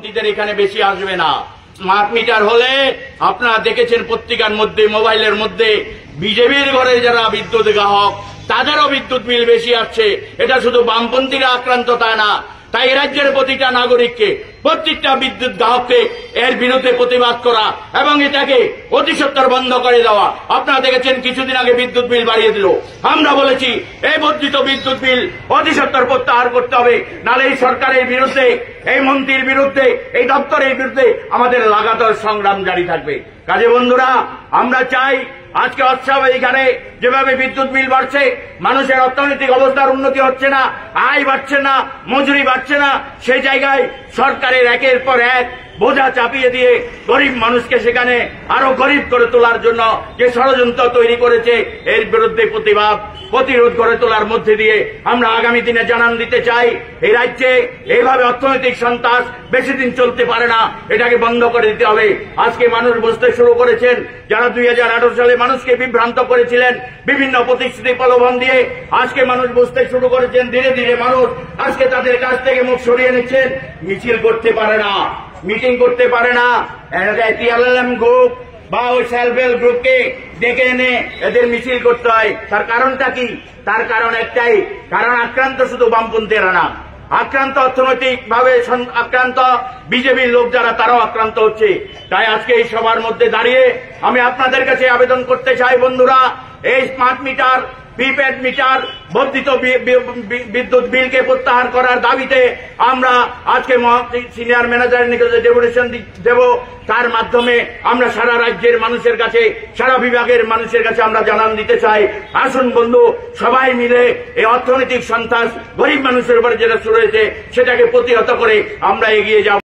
এখানে বেশি আসবে না। স্মার্ট মিটার হলে আপনারা দেখেছেন পত্রিকার মধ্যে, মোবাইলের মধ্যে বিজেপির ঘরে যারা বিদ্যুৎ গ্রাহক তাদেরও বিদ্যুৎ বিল বেশি আসছে। এটা শুধু বামপন্থীরা আক্রান্ত তা না, তাই রাজ্যের প্রতিটা নাগরিককে, প্রত্যেকটা বিদ্যুৎ গ্রাহককে এর বিরুদ্ধে প্রতিবাদ করা এবং এটাকে অতি সত্বর বন্ধ করে দেওয়া। আপনারা দেখেছেন কিছুদিন আগে বিদ্যুৎ বিল বাড়িয়ে দিল। আমরা বলেছি এই বর্ধিত বিদ্যুৎ বিল অতি সত্বর প্রত্যাহার করতে হবে, নাহলে এই সরকারের বিরুদ্ধে, এই মন্ত্রীর বিরুদ্ধে, এই দপ্তরের বিরুদ্ধে আমাদের লাগাতার সংগ্রাম জারি থাকবে। কাজে বন্ধুরা, আমরা চাই আজকে অস্বাভাবিক হারে যেভাবে বিদ্যুৎ বিল বাড়ছে, মানুষের অর্থনৈতিক অবস্থার উন্নতি হচ্ছে না, আয় বাড়ছে না, মজুরি বাড়ছে না, সেই জায়গায় সরকারের একের পর এক বোঝা চাপিয়ে দিয়ে গরিব মানুষকে সেখানে আরো গরিব করে তোলার জন্য যে ষড়যন্ত্র তৈরি করেছে, এর বিরুদ্ধে প্রতিরোধ করে তোলার মধ্যে দিয়ে আমরা আগামী দিনে জানান দিতে চাই, এই রাজ্যে এইভাবে অর্থনৈতিক সন্ত্রাস বেশি দিন চলতে পারে না, এটাকে বন্ধ করে দিতে হবে। আজকে মানুষ বুঝতে শুরু করেছেন, যারা 2018 সালে মানুষকে বিভ্রান্ত করেছিলেন বিভিন্ন প্রতিশ্রুতি প্রলোভন দিয়ে, আজকে মানুষ বুঝতে শুরু করেছেন। ধীরে ধীরে মানুষ আজকে তাদের কাছ থেকে মুখ সরিয়ে নিচ্ছেন। মিছিল করতে পারে না, মিটিং করতে পারে না, টিএলএম গ্রুপ বা ওই সেলফ হেল্প গ্রুপকে ডেকে এনে এদের মিছিল করতে হয়। তার কারণটা কি? তার কারণ একটাই, কারণ আক্রান্ত শুধু বামপন্থীরা না, আক্রান্ত অর্থনৈতিক ভাবে আক্রান্ত বিজেপির লোক যারা, তারাও আক্রান্ত হচ্ছে। তাই আজকে এই সবার মধ্যে দাঁড়িয়ে আমি আপনাদের কাছে আবেদন করতে চাই, বন্ধুরা, এই স্মার্ট মিটার, প্রিপেড মিটার, বর্ধিত বিদ্যুৎ বিলকে প্রত্যাহার করার দাবিতে আমরা আজকে সিনিয়র ম্যানেজারের নিকটে ডেপুটেশন দেব। তার মাধ্যমে আমরা সারা রাজ্যের মানুষের কাছে, সারা বিভাগের মানুষের কাছে আমরা জানান দিতে চাই, আসুন বন্ধু, সবাই মিলে এই অর্থনৈতিক সন্ত্রাস গরিব মানুষের উপরে যেটা শুরু হয়েছে সেটাকে প্রতিহত করে আমরা এগিয়ে যাব।